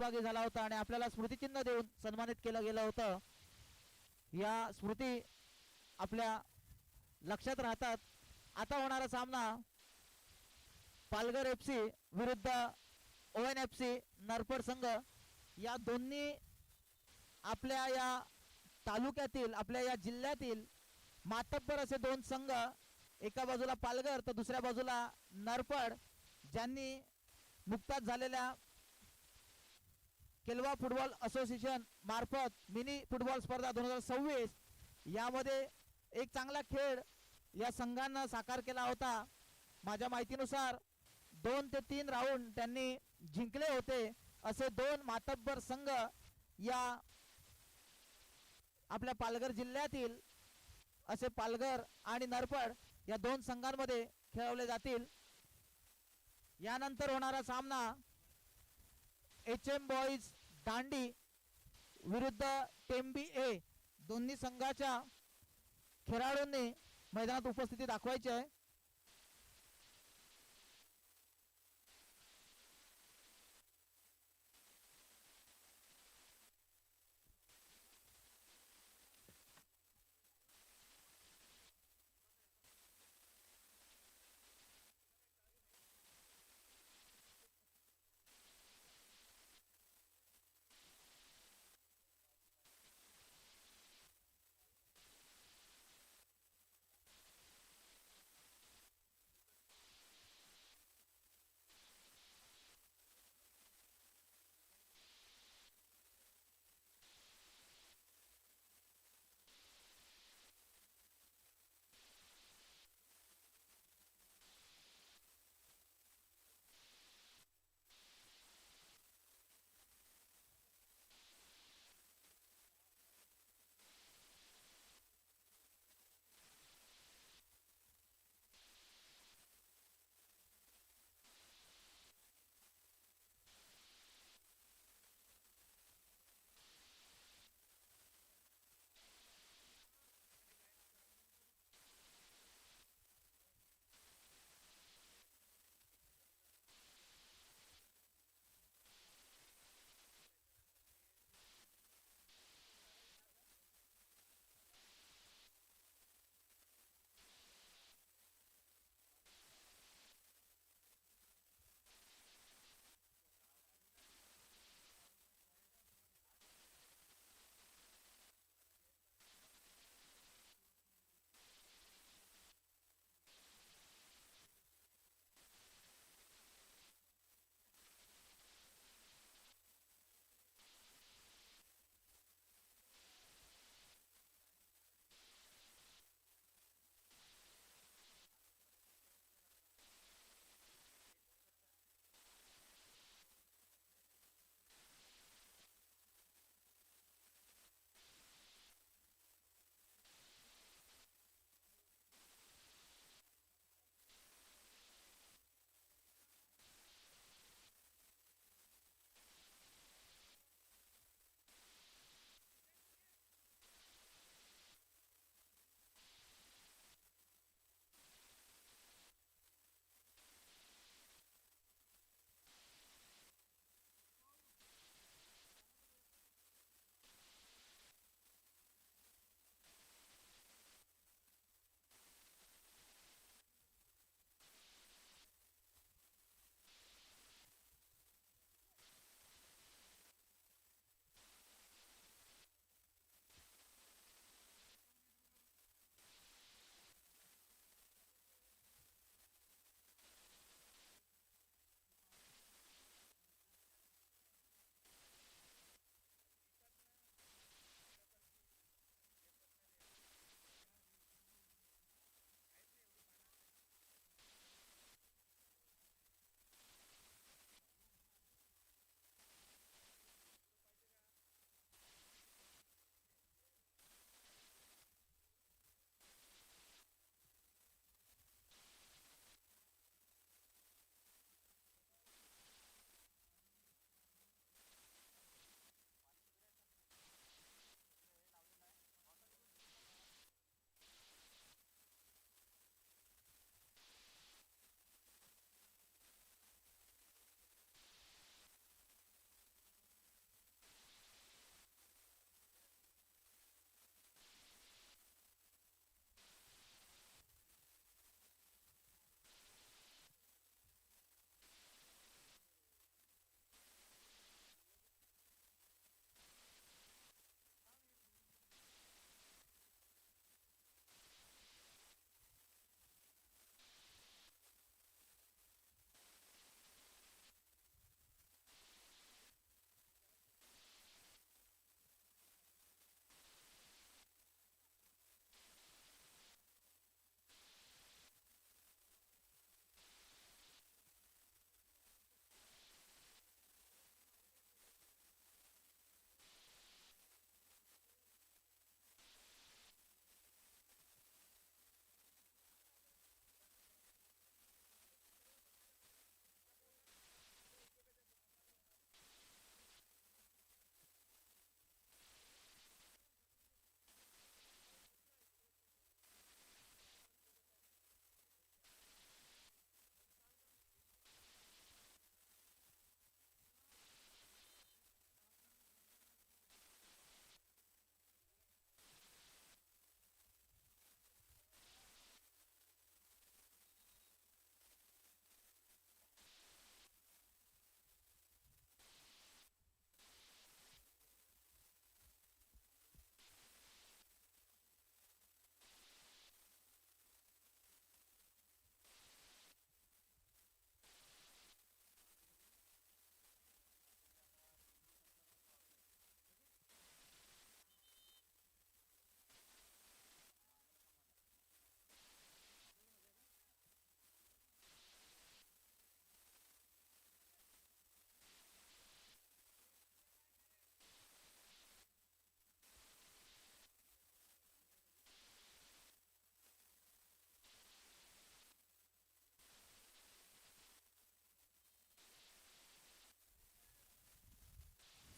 सहभागी झाला होता आणि आपल्याला स्मृतिचिन्ह देऊन सन्मानित केलं गेलं होतं। या स्मृती आपल्या लक्षात राहतात। आता होणारा सामना पालघर FC विरुद्ध ONFC नरपड संघ, या दोन्ही आपल्या या तालुक्यातील आपल्या या जिल्ह्यातील मातब्बर असे दोन संघ, एका बाजूला पालघर तर दुसऱ्या बाजूला नरपड, ज्यांनी नुकताच झालेल्या केलवा फुटबॉल असोसिएशन मार्फत मिनी फुटबॉल स्पर्धा 2026 यामध्ये एक चांगला खेळ या संघानं साकार केला होता। माझ्या माहितीनुसार 2 ते 3 राऊंड त्यांनी जिंकले होते। असे दोन मातब्बर संघ या आपल्या पालघर जिल्ह्यातील असे पालघर आणि नरपड या दोन संघांमध्ये खेळवले जातील। यानंतर होणारा सामना HM बॉईज दांडी विरुद्ध टेंबी A, दोन्ही संघाच्या खेळाडूंनी मैदानात उपस्थिती दाखवायची आहे।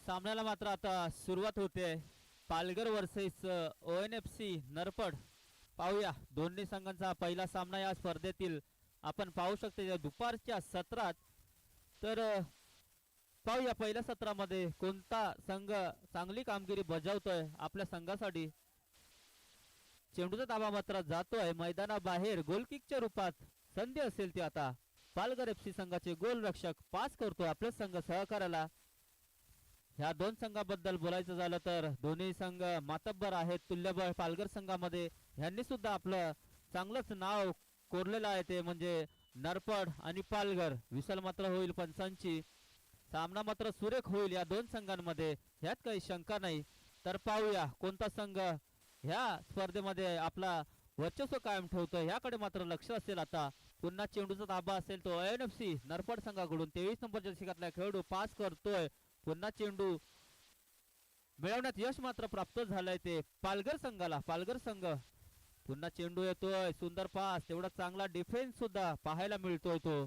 सामन्याला मात्र आता सुरुवात होते. Palghar versus ONFC Narpad. पाहूया दोन्ही संघांचा पहिला सामना या स्पर्धेतील आपण पाहू शकतो दुपारच्या सत्रात. तर पाहूया पहिल्या सत्रामध्ये कोणता संघ चांगली कामगिरी बजावतोय आपल्या संघासाठी. चेंडूचा ताबा मात्र जातोय मैदानाबाहेर. गोलकिकच्या रूपात संधी असेल ती आता पालघर FC संघाचे गोलरक्षक पास करतो आपल्या संघ सहकार्याला. ह्या दोन संघाबद्दल बोलायचं झालं तर दोन्ही संघ मातब्बर आहेत, तुल्यबळ. पालघर संघामध्ये ह्यांनी सुद्धा आपलं चांगलंच नाव कोरलेलं आहे, ते म्हणजे नरपड आणि पालघर. विसल मात्र होईल पंचांची. सामना मात्र सुरेख होईल या दोन संघांमध्ये, ह्यात काही शंका नाही. तर पाहूया कोणता संघ ह्या स्पर्धेमध्ये आपला वर्चस्व कायम ठेवतो ह्याकडे मात्र लक्ष असेल आता. पुन्हा चेंडूचा ताबा असेल तो ONFC नरपड संघाकडून. 23 नंबर जर्सीघातला खेळाडू पास करतोय. पुन्हा चेंडू मिळवण्यात यश मात्र प्राप्त झालंय ते पालघर संघाला. पालघर संघ पुन्हा चेंडू येतोय, सुंदर पास, तेवढा चांगला डिफेन्स सुद्धा पाहायला मिळतोय तो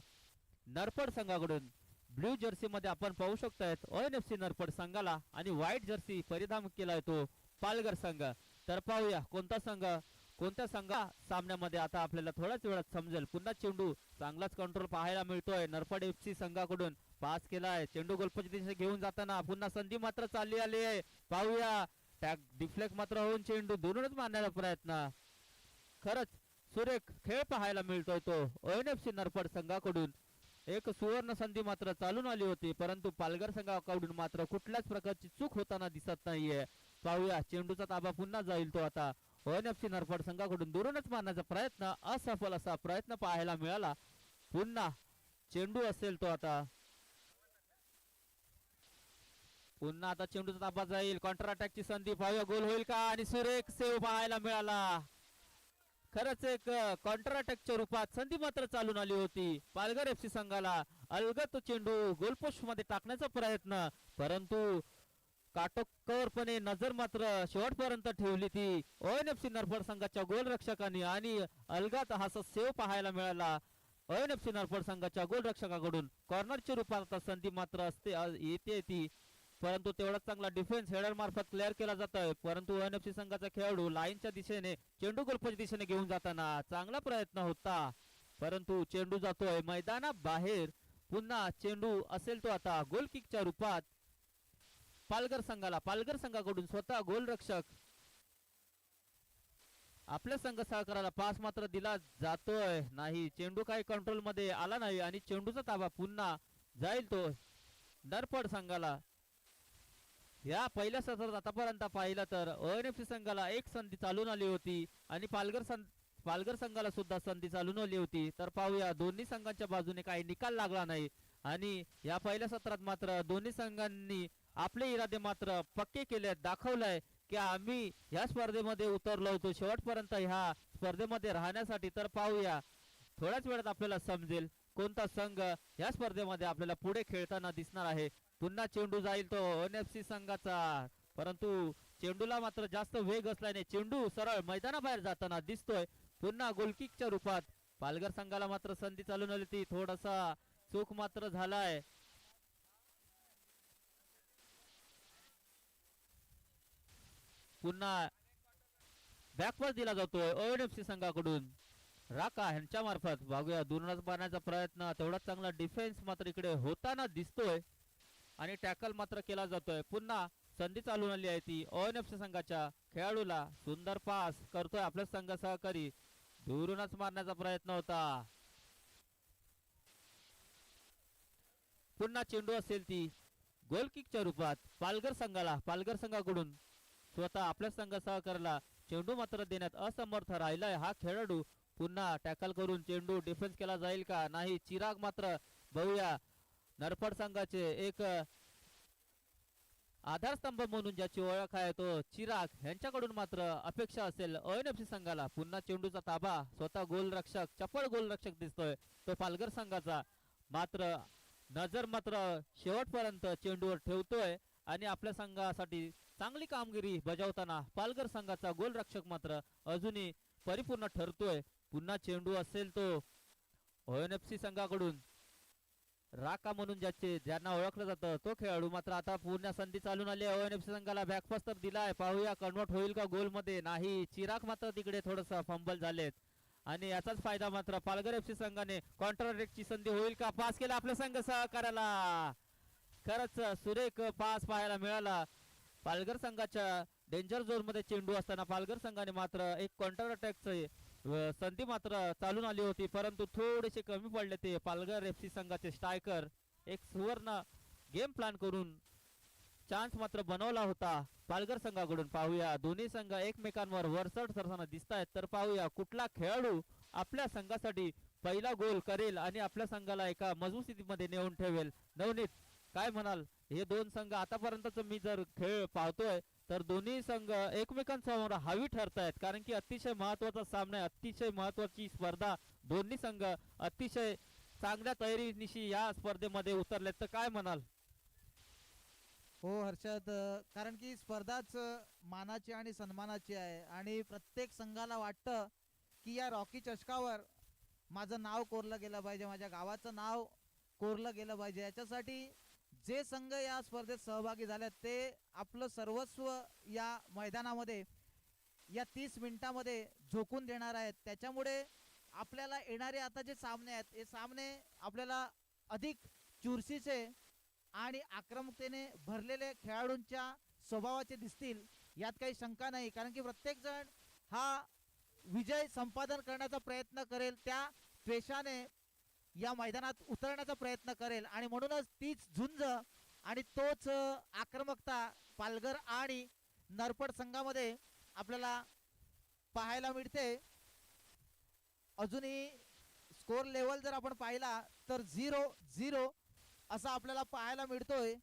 नरपड संघाकडून. ब्ल्यू जर्सी मध्ये आपण पाहू शकतायत ONFC नरपड संघाला आणि व्हाईट जर्सी परिधान केलाय तो पालघर संघ. तर पाहूया कोणता संघ कोणत्या संघा सामन्यामध्ये आता आपल्याला थोड्याच वेळात समजेल. पुन्हा चेंडू चांगलाच कंट्रोल पाहायला मिळतोय नरपड FC संघाकडून. पास केलाय, चेंडू गोलपची दिशेने घेऊन जाताना पुन्हा संधी मात्र चालली आली आहे. पाहूया टॅग डिफ्लेक्ट मात्र होऊन चेंडू दूरूनच मारण्याचा प्रयत्न. खरंच सुरेख खेळ पाहायला मिळतोय तो ONFC नरपड संघाकडून. एक सुवर्ण संधी मात्र चालून आली होती, परंतु पालघर संघाकडून मात्र कुठल्याच प्रकारची चूक होताना दिसत नाहीये. पाहूया चेंडूचा ताबा पुन्हा जाईल तो आता ONFC नरपड संघाकडून. दूरूनच मारण्याचा प्रयत्न, असफल असा प्रयत्न पाहायला मिळाला. पुन्हा चेंडू असेल तो आता. पुन्हा आता चेंडूचा ताबा जाईल, कॉन्टर अटॅकची संधी. पाहूया गोल होईल का, आणि सुरेख सेव पाहायला मिळाला. खरंच एक कॉन्टर अटॅकच्या रूपात संधी मात्र चालून आली होती पालघर FC संघाला. अलगत चेंडू गोलपोस्ट मध्ये टाकण्याचा प्रयत्न, परंतु काटोकोरपणे नजर मात्र शेवटपर्यंत ठेवली ती ONFC नरपड संघाच्या गोलरक्षकांनी, आणि अलगत हा सेव पाहायला मिळाला ONFC नरपड संघाच्या गोलरक्षकाकडून. कॉर्नरच्या रूपात आता संधी मात्र असते येते ती, परंतु तेवढा चांगला डिफेन्स हेडर मार्फत क्लिअर केला जातोय. परंतु ONFC संघाचा खेळाडू लाईनच्या दिशेने चेंडू गोलपोस्ट दिशेने घेऊन जाताना चांगला प्रयत्न होता, परंतु चेंडू जातोय मैदानाबाहेर. पुन्हा चेंडू असेल तो आता गोल किकच्या रूपात पालघर संघाला. पालघर संघाकडून स्वतः गोलरक्षक आपल्या संघ सहकाराला पास मात्र दिला जातोय नाही. चेंडू काही कंट्रोल मध्ये आला नाही आणि चेंडूचा ताबा पुन्हा जाईल तो नरपड संघाला. या पहिल्या सत्रात आतापर्यंत पाहिलं तर ONFC संघाला एक संधी चालून आली होती आणि पालघर संघाला सुद्धा संधी चालून आली होती. तर पाहूया दोन्ही संघांच्या बाजूने काही निकाल लागला नाही, आणि या पहिल्या सत्रात मात्र दोन्ही संघांनी आपले इरादे मात्र पक्के केले, दाखवलंय की आम्ही ह्या स्पर्धेमध्ये उतरलो होतो शेवटपर्यंत ह्या स्पर्धेमध्ये राहण्यासाठी. तर पाहूया थोड्याच वेळात आपल्याला समजेल कोणता संघ ह्या स्पर्धेमध्ये आपल्याला पुढे खेळताना दिसणार आहे. पुन्हा चेंडू जाईल तो ONFC संघाचा, परंतु चेंडूला मात्र जास्त वेग असल्याने चेंडू सरळ मैदानाबाहेर जाताना दिसतोय. पुन्हा गोलकिकच्या रूपात पालघर संघाला मात्र संधी चालून आली ती, थोडासा चूक मात्र झालाय. पुन्हा बॅकपास दिला जातोय ONFC संघाकडून राका ह्यांच्या मार्फत. बघूया दूरच मारण्याचा प्रयत्न, तेवढा चांगला डिफेन्स मात्र इकडे होताना दिसतोय आणि टॅकल मात्र केला जातोय. पुन्हा संधी चालून आली आहे ती ONFC संघाच्या खेळाडूला. सुंदर पास करतोय आपला संघ सहकारी, दूरूनच मारण्याचा प्रयत्न होता. पुन्हा चेंडू असेल ती गोल किकच्या रूपात पालघर संघाला. पालघर संघाकडून स्वतः आपल्या संघ सहकार्याला चेंडू मात्र देण्यात असमर्थ राहिलाय हा खेळाडू. पुन्हा टॅकल करून चेंडू डिफेन्स केला जाईल का, नाही. चिराग मात्र बघूया नरपड संघाचे एक आधारस्तंभ म्हणून ज्याची ओळख आहे तो चिराग, यांच्याकडून मात्र अपेक्षा असेल ONFC संघाला. पुन्हा चेंडूचा ताबा स्वतः गोलरक्षक, चपळ गोलरक्षक दिसतोय तो पालघर संघाचा, मात्र नजर मात्र शेवटपर्यंत चेंडूवर ठेवतोय आणि आपल्या संघासाठी चांगली कामगिरी बजावताना पालघर संघाचा गोलरक्षक मात्र अजूनही परिपूर्ण ठरतोय. पुन्हा चेंडू असेल तो ONFC संघाकडून राका म्हणून ज्यांना ओळखलं जातं तो खेळाडू मात्र आता पूर्ण संधी चालून आली ONFC संघाला बॅकपास तर दिलाय, पाहूया कन्वर्ट होईल का गोल मध्ये. नाही, चिराग मात्र तिकडे थोडस फंबल झालेत आणि याचाच फायदा मात्र पालघर FC संघाने. कॉन्ट्रा ची संधी होईल का, पास केला आपला संघ सहकार्याला. खरंच सुरेख पास पाहायला मिळाला. पालघर संघाच्या डेंजर झोन मध्ये चेंडू असताना पालघर संघाने मात्र एक काउंटर अटॅकचे संधी मात्र चालून आली होती, परंतु थोडेसे कमी पडले ते पालघर FC संघाचे स्ट्रायकर. एक सुवर्ण गेम प्लॅन करून चान्स मात्र बनवला होता पालघर संघाकडून. पाहूया दोन्ही संघ एकमेकांवर वरचढ करताना दिसत आहेत, तर पाहूया कुठला खेळाडू आपल्या संघासाठी पहिला गोल करेल आणि आपल्या संघाला एका मजबूत स्थितीमध्ये नेऊन ठेवेल. नवनीत काय म्हणाल, हे दोन संघ आतापर्यंतच मी जर खेळ पाहतोय तर दोन्ही संघ एकमेकांसमोर हावी ठरतायत, कारण की अतिशय महत्वाचा सामना आहे, अतिशय महत्वाची स्पर्धा. दोन्ही संघ अतिशय चांगल्या तयारीनिशी या स्पर्धेमध्ये उतरलेत, तर काय म्हणाल? हो हर्षद, कारण की स्पर्धाच मानाची आणि सन्मानाची आहे आणि प्रत्येक संघाला वाटतं की या रॉकी चषकावर माझं नाव कोरलं गेलं पाहिजे, माझ्या गावाचं नाव कोरलं गेलं पाहिजे. याच्यासाठी जे संघ या स्पर्धेत सहभागी झाले ते आपलं सर्वस्व या मैदानामध्ये या 30 मिनिटामध्ये झोकून देणार आहेत. त्याच्यामुळे आपल्याला येणारे आता जे सामने आहेत हे सामने आपल्याला अधिक चुरशीचे आणि आक्रमकतेने भरलेले खेळाडूंच्या स्वभावाचे दिसतील, यात काही शंका नाही. कारण की प्रत्येक जण हा विजय संपादन करण्याचा प्रयत्न करेल, त्या द्वेषाने या मैदानात उतरण्याचा प्रयत्न करेल आणि म्हणूनच तीच झुंज आणि तोच आक्रमकता पालघर आणि नरपड संघामध्ये आपल्याला पाहायला मिळते. अजूनही स्कोर लेवल जर आपण पाहिला तर 0-0 असा आपल्याला पाहायला मिळतोय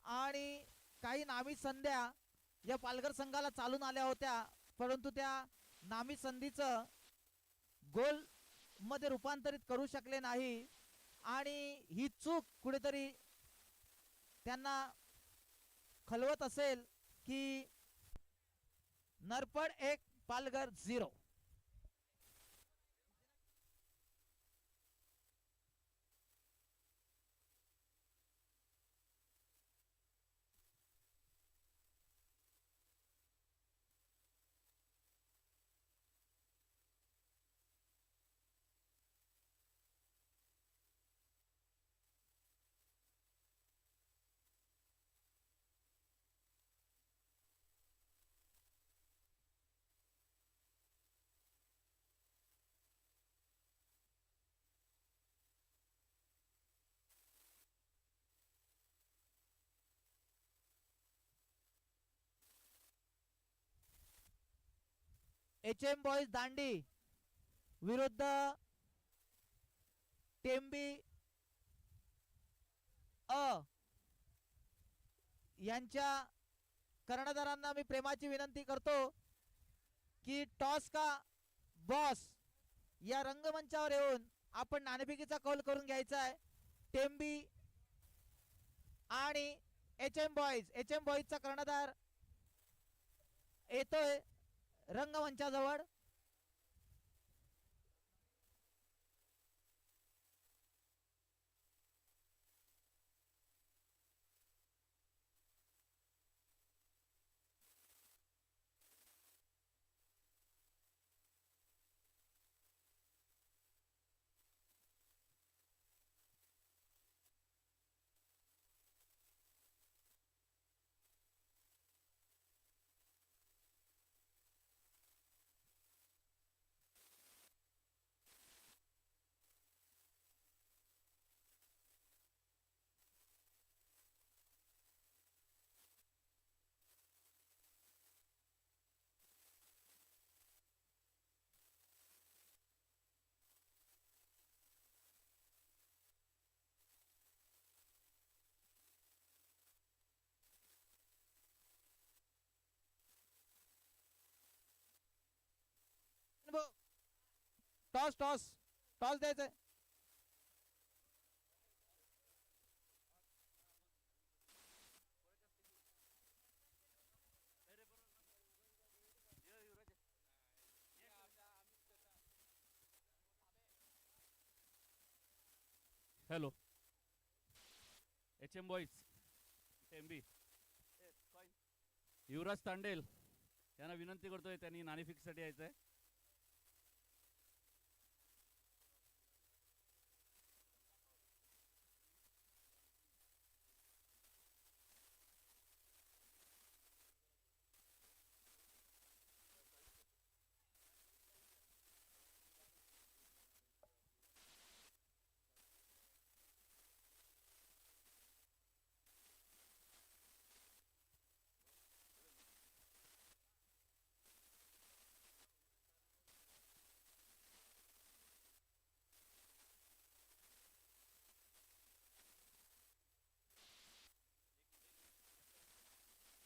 आणि काही नामी संध्या या पालघर संघाला चालून आल्या होत्या, परंतु त्या नामी संधीचं गोल मध्ये रूपांतरित करू शकले नाही आणि ही चूक कुठेतरी त्यांना खलवत असेल की नरपड 1 पालघर 0. HM बॉयज दांडी विरुद्ध टेंबी अ यांच्या कर्णधारांना मी प्रेमाची विनंती करतो की टॉस का बॉस या रंगमंचावर येऊन आपण नाणेफेकीचा कौल करून घ्यायचा आहे. टेंबी आणि HM बॉयजचा कर्णधार येतोय रंगमंचाजवळ. टॉस टॉस टॉस द्यायचंय. हॅलो HM बॉईज MB युवराज तांडेल यांना विनंती करतोय, त्यांनी नाणेफेकीसाठी यायचं आहे.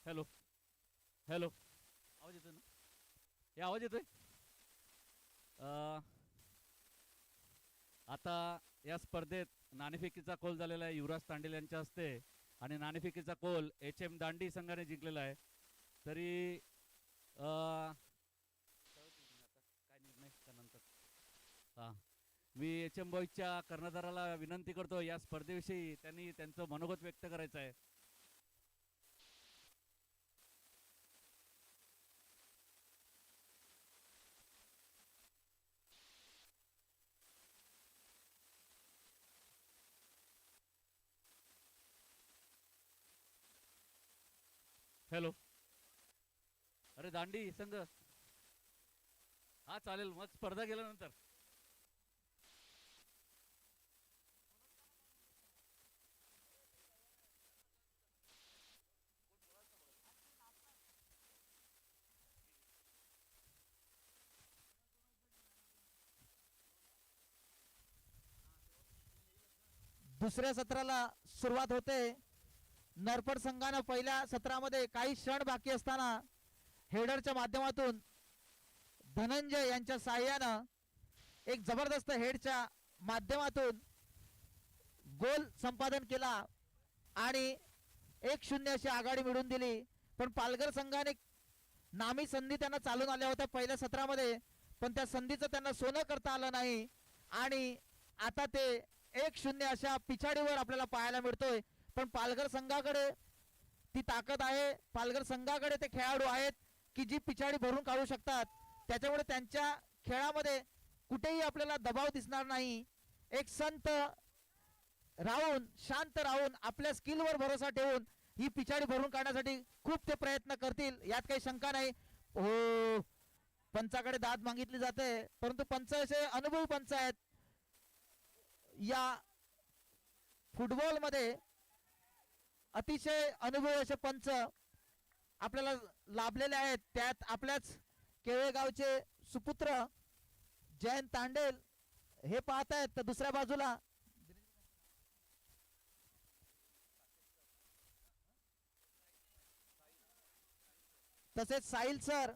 हॅलो हॅलो, आवाज येतोय ना? हे आवाज येतोय? आता या स्पर्धेत नाणेफेकीचा कौल झालेला आहे युवराज तांडेल यांच्या हस्ते, आणि नाणेफेकीचा कौल HM दांडी संघाने जिंकलेला आहे. तरी काय निर्णय त्यानंतर हां, मी HM बॉईजच्या कर्णधाराला विनंती करतो, या स्पर्धेविषयी त्यांनी त्यांचं मनोगत व्यक्त करायचं आहे. हॅलो, अरे दांडी संघ, हा चालेल, मग स्पर्धा गेल्यानंतर. दुसऱ्या सत्राला सुरुवात होते. नरपड संघानं पहिल्या सत्रामध्ये काही क्षण बाकी असताना हेडरच्या माध्यमातून धनंजय यांच्या साह्यानं एक जबरदस्त हेडच्या माध्यमातून गोल संपादन केला आणि 1-0 अशी आघाडी मिळवून दिली. पण पालघर संघाने नामी संधी त्यांना चालून आल्या होत्या पहिल्या सत्रामध्ये, पण त्या संधीचं त्यांना सोनं करता आलं नाही आणि आता ते 1-0 अशा पिछाडीवर आपल्याला पाहायला मिळतोय. पण पालघर संघाकडे ती ताकद आहे, पालघर संघाकडे ते खेळाडू आहेत की जी पिछाडी भरून काढू शकतात. त्याच्यामुळे त्यांच्या खेळामध्ये कुठेही आपल्याला दबाव दिसणार नाही. एक संत राहून, शांत राहून, आपल्या स्किलवर भरोसा ठेवून ही पिछाडी भरून काढण्यासाठी खूप ते प्रयत्न करतील, यात काही शंका नाही. हो, पंचाकडे दाद मागितली जाते, परंतु पंच असे अनुभवी पंच आहेत. या फुटबॉल मध्ये अतिशय अनुभवी असे पंच आपल्याला लाभलेले आहेत. त्यात आपल्याच केळेगावचे सुपुत्र जयंत तांडेल हे पाहत आहेत, तर दुसऱ्या बाजूला तसेच साहिल सर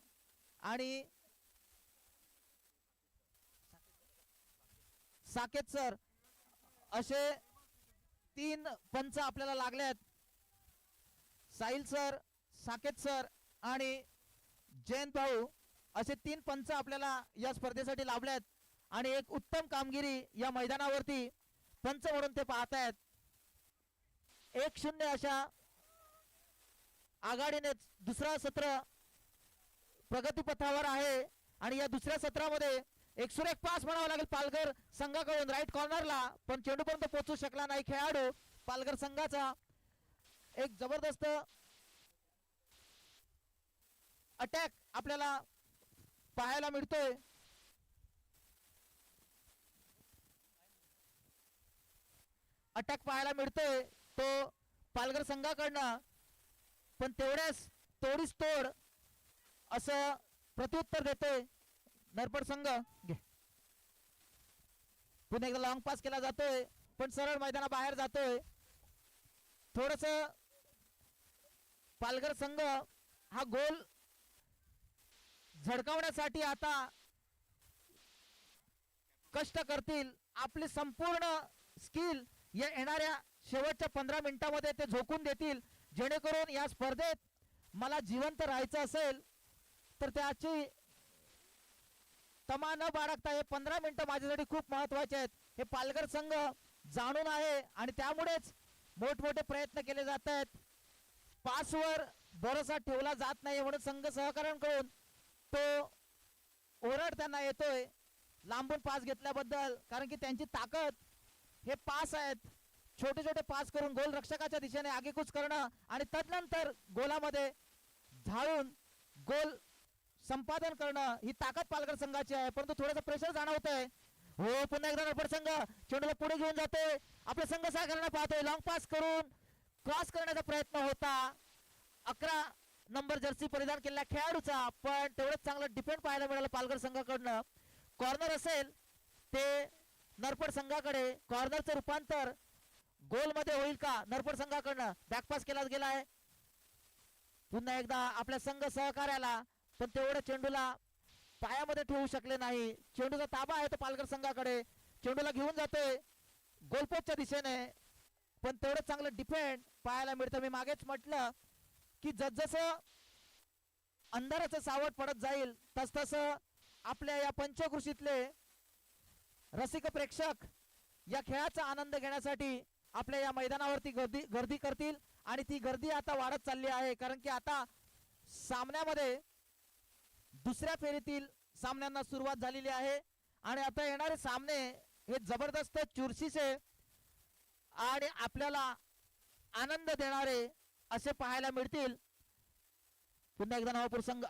आणि साकेत सर असे 3 पंच आपल्याला लागले आहेत. साहिल सर, साकेत सर आणि जयंत भाऊ असे 3 पंच आपल्याला या स्पर्धेसाठी लाभले आहेत आणि एक उत्तम कामगिरी या मैदानावरती पंच म्हणून ते पाहत आहेत. 1-0 अशा आघाडीने दुसरा सत्र प्रगतीपथावर आहे आणि या दुसऱ्या सत्रामध्ये एक सुरेख पास म्हणावा लागेल पालघर संघाकडून राईट कॉर्नरला, पण चेंडूपर्यंत पोहोचू शकला नाही खेळाडू पालघर संघाचा. एक जबरदस्त अटॅक आपल्याला पाहायला मिळतोय. अटॅक पाहायला मिळतोय तो पालघर संघाकडनं, पण तेवढ्याच तोडीस तोड असं प्रत्युत्तर देतोय नरपड संघ. पुन्हा एकदा लॉंग पास केला जातोय, पण सरळ मैदानाबाहेर जातोय. थोडस पालघर संघ हा गोल झडकावण्यासाठी आता कष्ट करतील. आपली संपूर्ण स्किल या येणाऱ्या शेवटच्या 15 मिनिटांमध्ये ते झोकून देतील, जेणेकरून या स्पर्धेत मला जिवंत राहायचं असेल तर त्याची तमा न बाळगता हे 15 मिनिटं माझ्यासाठी खूप महत्वाचे आहेत. हे पालघर संघ जाणून आहे आणि त्यामुळेच मोठमोठे प्रयत्न केले जात आहेत. पासवर भरोसा ठेवला जात नाही म्हणून संघ सहकाऱ्यांकडून तो ओरड त्यांना येतोय लांबून पास घेतल्याबद्दल, कारण की त्यांची ताकद हे पास आहेत. छोटे छोटे पास करून गोल रक्षकाच्या दिशेने आगेकूच करणं आणि तदनंतर गोलामध्ये झाडून गोल संपादन करणं ही ताकद पालघर संघाची आहे. परंतु थोडंसं प्रेशर जाणवतंय. हो, पुन्हा एकदा नरपड संघ चेंडूला पुढे घेऊन जाते. आपला संघ सहकार्याला पाहतोय. लॉंग पास करून क्रॉस करण्याचा प्रयत्न होता 11 नंबर जर्सी परिधान केलेल्या खेळाडूचा, पण तेवढंच चांगलं डिफेंड पाहायला मिळालं पालघर संघाकडनं. कॉर्नर असेल ते नरपड संघाकडे. कॉर्नरचं रूपांतर गोल मध्ये होईल का नरपड संघाकडनं? बॅकपास केला गेला आहे पुन्हा एकदा आपल्या संघ सहकार्याला, पण तेवढं चेंडूला पायामध्ये ठेवू शकले नाही. चेंडूचा ताबा आहे तो पालघर संघाकडे. चेंडूला घेऊन जातोय गोलपोस्टच्या दिशेने, पण तेवढं चांगलं डिफेंड पाहायला मिळतं. मी मागेच म्हटलं की जसजसं अंधाराचं सावट पडत जाईल तसतसं आपल्या या पंचकृषीतले रसिक प्रेक्षक या खेळाचा आनंद घेण्यासाठी आपल्या या मैदानावरती गर्दी करतील आणि ती गर्दी आता वाढत चालली आहे. कारण की आता सामन्यामध्ये दुसऱ्या फेरीतील सामन्यांना सुरुवात झालेली आहे आणि आता येणारे सामने हे जबरदस्त चुरशीचे आणि आपल्याला आनंद देणारे असे पाहायला मिळतील. पुन्हा एकदा नवापूर संघ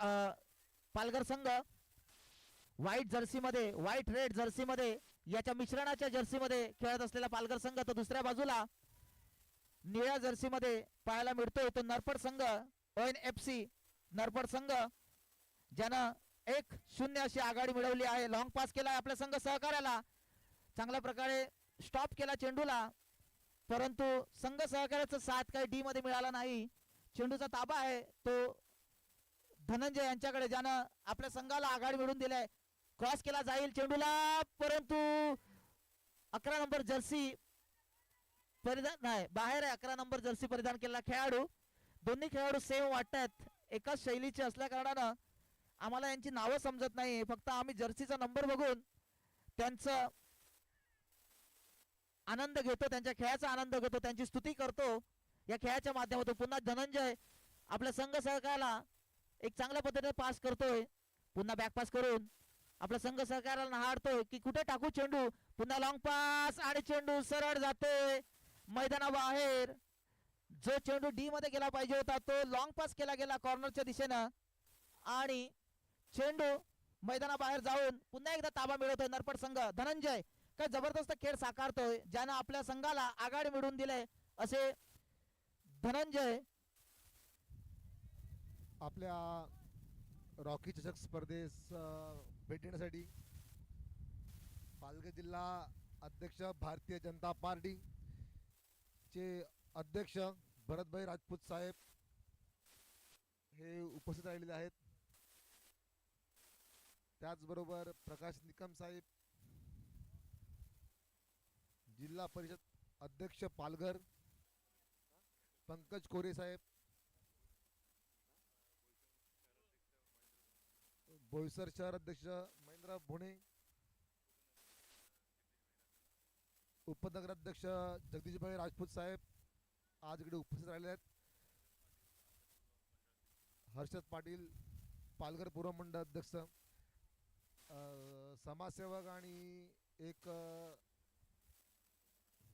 पालघर संघ व्हाईट जर्सी मध्ये, व्हाईट रेड जर्सी मध्ये, याच्या मिश्रणाच्या जर्सी मध्ये खेळत असलेला पालघर संघ, तर दुसऱ्या बाजूला निळ्या जर्सी मध्ये पाहायला मिळतोय तो नरपड संघ, ONFC नरपड संघ, ज्यानं 1-0 अशी आघाडी मिळवली आहे. लॉंग पास केला आपल्या संघ सहकार्याला, चांगल्या प्रकारे स्टॉप केला चेंडूला, परंतु संघ सहकार्याचा साथ काही डी मध्ये मिळाला नाही. चेंडूचा ताबा आहे तो धनंजय यांच्याकडे, ज्यानं आपल्या संघाला आघाडी मिळवून दिलाय. क्रॉस केला जाईल चेंडूला, परंतु 11 नंबर जर्सी परिधान नाही, बाहेर आहे 11 नंबर जर्सी परिधान केलेला खेळाडू. दोन्ही खेळाडू सेम वाटतात, एकाच शैलीचे असल्या कारणानं आम्हाला यांची नावं समजत नाही. फक्त आम्ही जर्सीचा नंबर बघून त्यांचं आनंद घेतो, त्यांच्या खेळाचा आनंद घेतो, त्यांची स्तुती करतो या खेळाच्या माध्यमातून. पुन्हा धनंजय आपल्या संघ सहकार्याला एक चांगल्या पद्धतीने पास करतोय. पुन्हा बॅक पास करून आपला संघ सहकार्याला हारतोय की कुठे टाकू चेंडू. पुन्हा लॉंग पास आणि चेंडू सरळ जातोय मैदानाबाहेर. जो चेंडू डी मध्ये गेला पाहिजे होता तो लॉंग पास केला गेला कॉर्नरच्या दिशेनं आणि चेंडू मैदानाबाहेर जाऊन पुन्हा एकदा ताबा मिळवतोय नरपड संघ. धनंजय काय जबरदस्त खेळ साकारतोय, ज्यानं आपल्या संघाला आघाडी मिळवून दिले असे धनंजय. आपल्या रॉकी चषक स्पर्धेस भेट देण्यासाठी पालघर जिल्हा अध्यक्ष भारतीय जनता पार्टी चे अध्यक्ष भरतभाई राजपूत साहेब हे उपस्थित राहिलेले आहेत. त्याचबरोबर प्रकाश निकम साहेब, जिल्हा परिषद अध्यक्ष पालघर पंकज कोरे साहेब, बोईसर शहर अध्यक्ष महेंद्र भोणे, उपनगर अध्यक्ष जगदीशभाई राजपूत साहेब आज इकडे उपस्थित राहिले आहेत. हर्षद पाटील पालघर पूर्व मंडळ अध्यक्ष, समाजसेवक आणि एक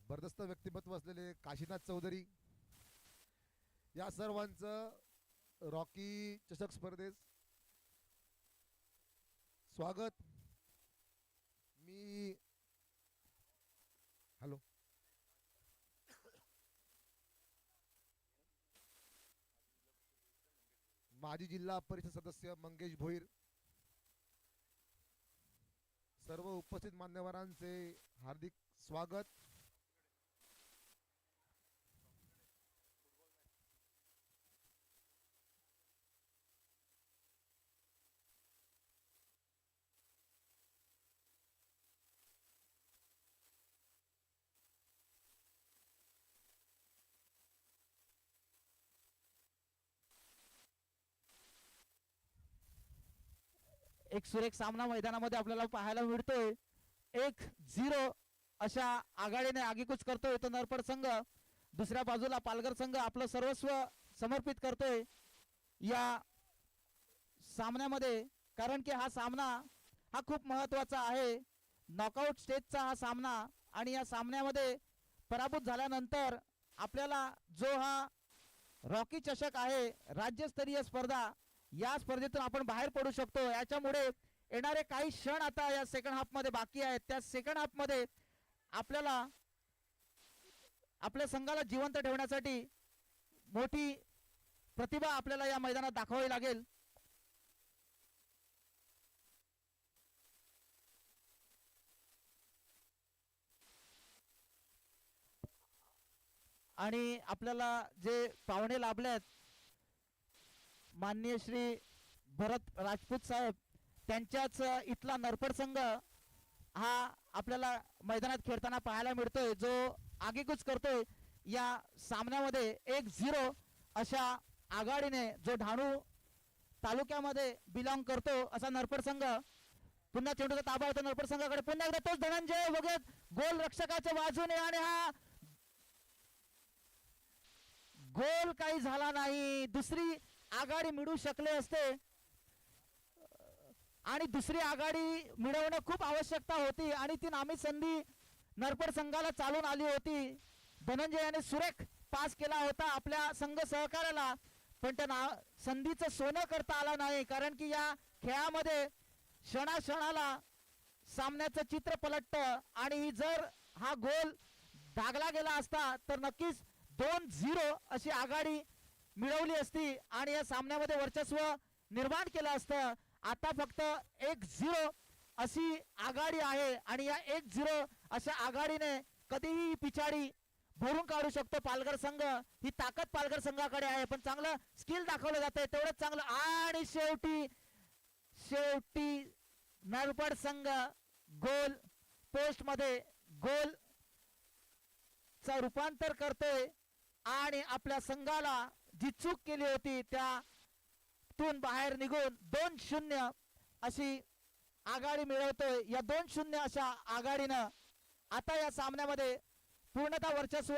बरदस्त व्यक्तिमत्व असलेले काशीनाथ चौधरी, या सर्वांचं रॉकी चषक स्पर्धेत स्वागत. मी हॅलो माजी जिल्हा परिषद सदस्य मंगेश भोईर, सर्व उपस्थित मान्यवरांचे हार्दिक स्वागत. एक सुरेख सामना मैदानामध्ये आपल्याला पाहायला मिळतोय. 1-0 अशा आघाडीने आगेकूच करतोय तो नरपड संघ दुसऱ्या बाजूला पालघर संघ आपलं सर्वस्व समर्पित करतोय या सामन्यामध्ये, कारण की हा सामना हा खूप महत्वाचा आहे. नॉकआउट स्टेजचा हा सामना, आणि या सामन्यामध्ये पराभूत झाल्यानंतर आपल्याला जो हा रॉकी चषक आहे, राज्यस्तरीय स्पर्धा, या स्पर्धेतून आपण बाहेर पडू शकतो. याच्यामुळे येणारे काही क्षण आता या सेकंड हाफ मध्ये बाकी आहेत. त्या सेकंड हाफ मध्ये आपल्याला आपल्या संघाला जिवंत ठेवण्यासाठी मोठी प्रतिभा आपल्याला या मैदानात दाखवावी लागेल. आणि आपल्याला जे पाहुणे लाभलेत, माननीय श्री भरत राजपूत साहेब, त्यांच्याच इथला नरपड संघ हा आपल्याला मैदानात खेळताना पाहायला मिळतोय, जो आगेकूच करतोय या सामन्यामध्ये. 1-0 अशा आघाडीने जो डहाणू तालुक्यामध्ये बिलॉंग करतो असा नरपड संघ, पुन्हा चेंडूचा ताबा होता नरपड संघाकडे. पुन्हा एकदा तोच धनंजय वगैरे गोल रक्षकाच्या बाजूने, आणि हा गोल काही झाला नाही. दुसरी आघाडी मिळू शकले असते, आणि दुसरी आघाडी मिळवणं खूप आवश्यकता होती, आणि ती नामी संधी नरपड संघाला चालून आली होती. धनंजय याने सुरेख पास केला होता आपल्या संघ सहकार्याला, पण त्या संधीचं सोनं करता आला नाही, कारण की या खेळामध्ये क्षणाक्षणाला सामन्याचं चित्र पलटतं, आणि जर हा गोल दागला गेला असता तर नक्कीच 2-0 अशी आघाडी मिळवली असती आणि या सामन्यामध्ये वर्चस्व निर्माण केलं असतं. आता फक्त 1-0 अशी आघाडी आहे, आणि या 1-0 अशा आघाडीने कधीही पिछाडी भरून काढू शकतो पालघर संघ. ही ताकद पालघर संघाकडे आहे, पण चांगलं स्किल दाखवलं जातंय तेवढंच चांगलं. आणि शेवटी नरपड संघ गोल पोस्ट मध्ये गोल चा रूपांतर करतोय, आणि आपल्या संघाला जी चूक केली होती त्यातून बाहेर निघून 2-0 अशी आघाडी मिळवतोय. या 2-0 अशा आघाडीनं आता या सामन्यामध्ये पूर्णतः वर्चस्व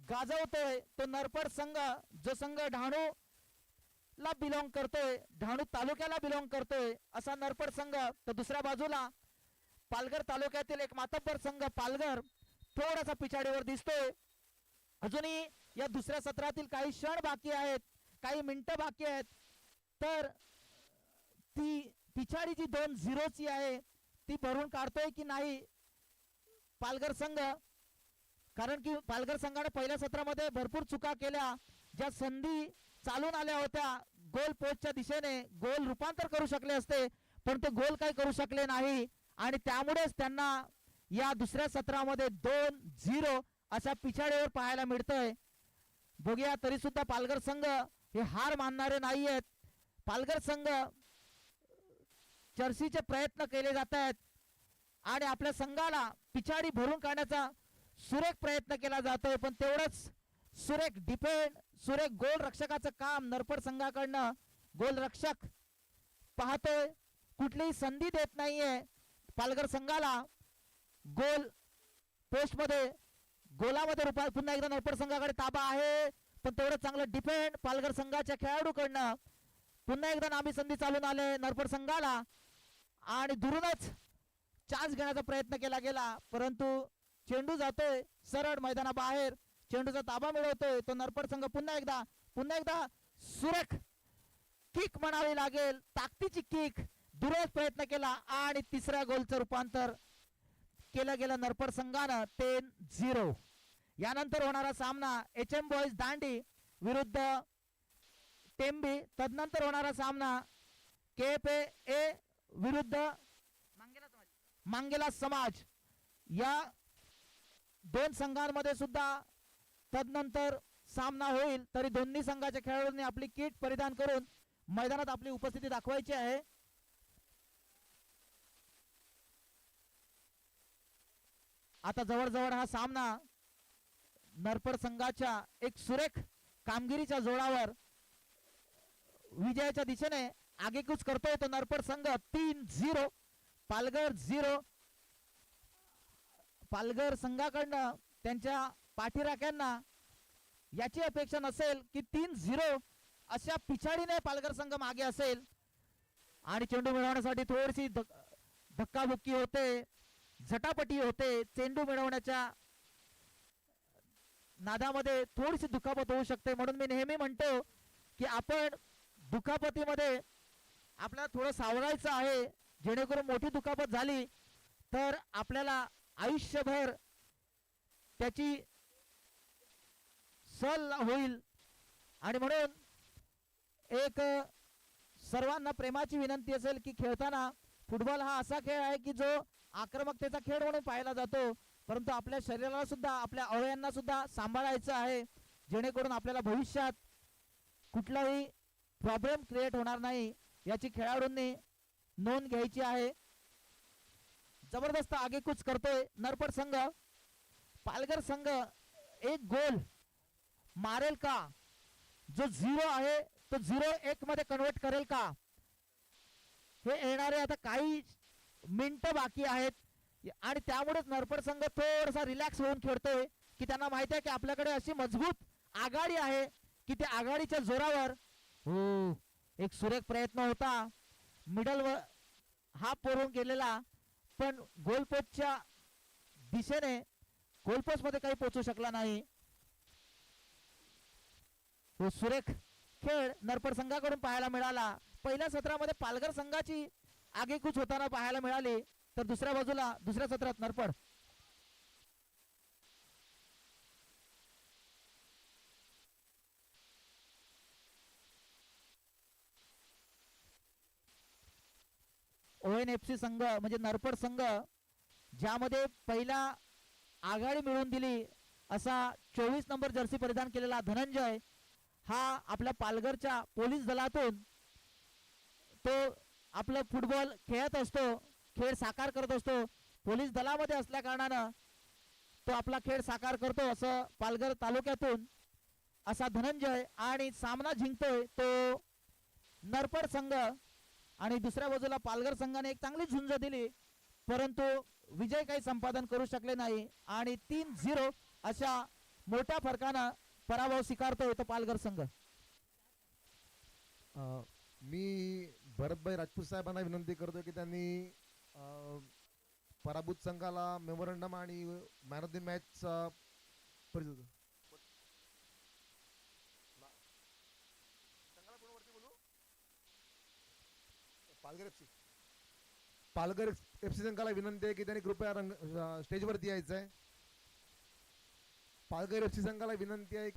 गाजवतोय तो नरपड संघ, जो संघ डहाणू ला बिलॉंग करतोय, डहाणू तालुक्याला बिलॉंग करतोय असा नरपड संघ. तर दुसऱ्या बाजूला पालघर तालुक्यातील एक मातब्बर संघ पालघर थोडासा पिछाडीवर दिसतोय. अजूनही या दुसऱ्या सत्रातील काही क्षण बाकी आहेत, काही मिनिटं बाकी आहेत, तर ती पिछाडी जी 2-0 ची आहे ती भरून काढतोय की नाही पालघर संघ, कारण की पालघर संघाने पहिल्या सत्रामध्ये भरपूर चुका केल्या. ज्या संधी चालून आल्या होत्या गोल पोस्टच्या दिशेने, गोल रूपांतर करू शकले असते, पण ते गोल काही करू शकले नाही, आणि त्यामुळेच त्यांना या दुसऱ्या सत्रामध्ये 2-0 अशा पिछाडीवर पाहायला मिळतंय. बघूया, तरी सुद्धा पालघर संघ हे हार मानणारे नाहीयेत. पालघर संघ चर्चीचे प्रयत्न केले जात आहेत, आणि आपल्या संघाला पिछाडी भरून काढण्याचा सुरेख प्रयत्न केला जातोय, पण तेवढंच सुरेख डिफेंड, सुरेख गोल रक्षकाचं काम नरपड संघाकडनं गोल रक्षक पाहतोय, कुठलीही संधी देत नाहीये पालघर संघाला. गोल पोस्ट मध्ये गोलामध्ये पुन्हा एकदा नरपड संघाकडे ताबा आहे, पण तेवढं चांगलं डिफेंड पालघर संघाच्या खेळाडूकडनं. पुन्हा एकदा नामी संधी चालून आले नरपड संघाला, आणि दुरूनच चान्स घेण्याचा प्रयत्न केला गेला, परंतु चेंडू जातोय सरळ मैदानाबाहेर. चेंडूचा ताबा मिळवतोय तो नरपड संघ. पुन्हा एकदा सुरेख किक म्हणावी लागेल, ताकदीची किक, दुरच प्रयत्न केला, आणि तिसऱ्या गोलचं रूपांतर केलं गेलं नरपड संघानं. 10-0. यानंतर होणारा सामना HM बॉईज दांडी विरुद्ध टेंबी. तदनंतर होणारा सामना KFA विरुद्ध मांगेला समाज. या दोन संघांमध्ये सुद्धा तदनंतर सामना होईल. तरी दोन्ही संघाच्या खेळाडूंनी आपली किट परिधान करून मैदानात आपली उपस्थिती दाखवायची आहे. आता जवळजवळ हा सामना नरपड संघाच्या एक सुरेख कामगिरीच्या जोरावर विजयाच्या दिशेने आगेकूच करतोय तो नरपड संघ. 3-0 पालघर 0. पालघर संघाकडनं त्यांच्या पाठीराख्यांना याची अपेक्षा नसेल की 3-0 अशा पिछाडीने पालघर संघ मागे असेल आणि चेंडू मिळवण्यासाठी थोडीशी धक्काबुक्की होते, झटापटी होते. चेंडू मिळवण्याच्या नादामध्ये थोडीशी दुखापत होऊ शकते. म्हणून मी नेहमी म्हणतो की आपण दुखापतीमध्ये आपल्याला थोडं सावरायचं आहे, जेणेकरून मोठी दुखापत झाली तर आपल्याला आयुष्यभर त्याची सल होईल. आणि म्हणून एक सर्वांना प्रेमाची विनंती असेल की खेळताना फुटबॉल हा असा खेळ आहे की जो आक्रमकतेचा खेळ म्हणून पाहिला जातो, परंतु आपल्या शरीराला सुद्धा, आपल्या अवयवांना सुद्धा सांभाळायचं आहे, जेणेकरून आपल्याला भविष्यात कुठलाही प्रॉब्लेम क्रिएट होणार नाही याची खेळाडूंनी नोंद घ्यायची आहे. जबरदस्त आगेकूच करतोय नरपट संघ. पालघर संघ एक गोल मारेल का? जो 0 आहे तो 0-1 मध्ये कन्वर्ट करेल का? हे येणारे आता काही मिनिटं बाकी आहेत आणि त्यामुळेच नरपट संघ थोडासा रिलॅक्स होऊन खेळतोय की त्यांना माहिती आहे की आपल्याकडे अशी मजबूत आघाडी आहे की त्या आघाडीच्या जोरावर एक सुरेख प्रयत्न होता मिडल हा पोरून गेलेला, पण गोलपोस्टच्या दिशेने गोलपोस्ट मध्ये काही पोहोचू शकला नाही. तो सुरेख खेळ नरपट संघाकडून पाहायला मिळाला. पहिल्या सत्रामध्ये पालघर संघाची आगेकूच होताना पाहायला मिळाली, तर दुसऱ्या बाजूला दुसऱ्या सत्रात नरपट. ONFC संघ म्हणजे नरपट संघ ज्यामध्ये पहिला आघाडी मिळवून दिली असा 24 नंबर जर्सी परिधान केलेला धनंजय हा आपल्या पालघरच्या पोलीस दलातून तो आपलं फुटबॉल खेळत असतो, खेळ साकार करत असतो. पोलीस दलामध्ये असल्या कारणानं तो आपला खेळ साकार करतो. असं पालघर तालुक्यातून असा धनंजय, आणि सामना जिंकतोय तो नरपट संघ. आणि दुसऱ्या बाजूला पालघर संघाने एक चांगली झुंज दिली, परंतु विजय काही संपादन करू शकले नाही आणि 3-0 अशा मोठ्या फरकानं पराभव स्वीकारतोय तो पालघर संघ. मी भरतभाई राजपूत साहेबांना विनंती करतो की त्यांनी पराभूत संघाला मेमोरंडम आणि man of the match Palghar FC संघाला विनंती आहे की त्यांनी कृपया स्टेजवरती यायचं आहे. पालघर FC संघाला विनंती आहे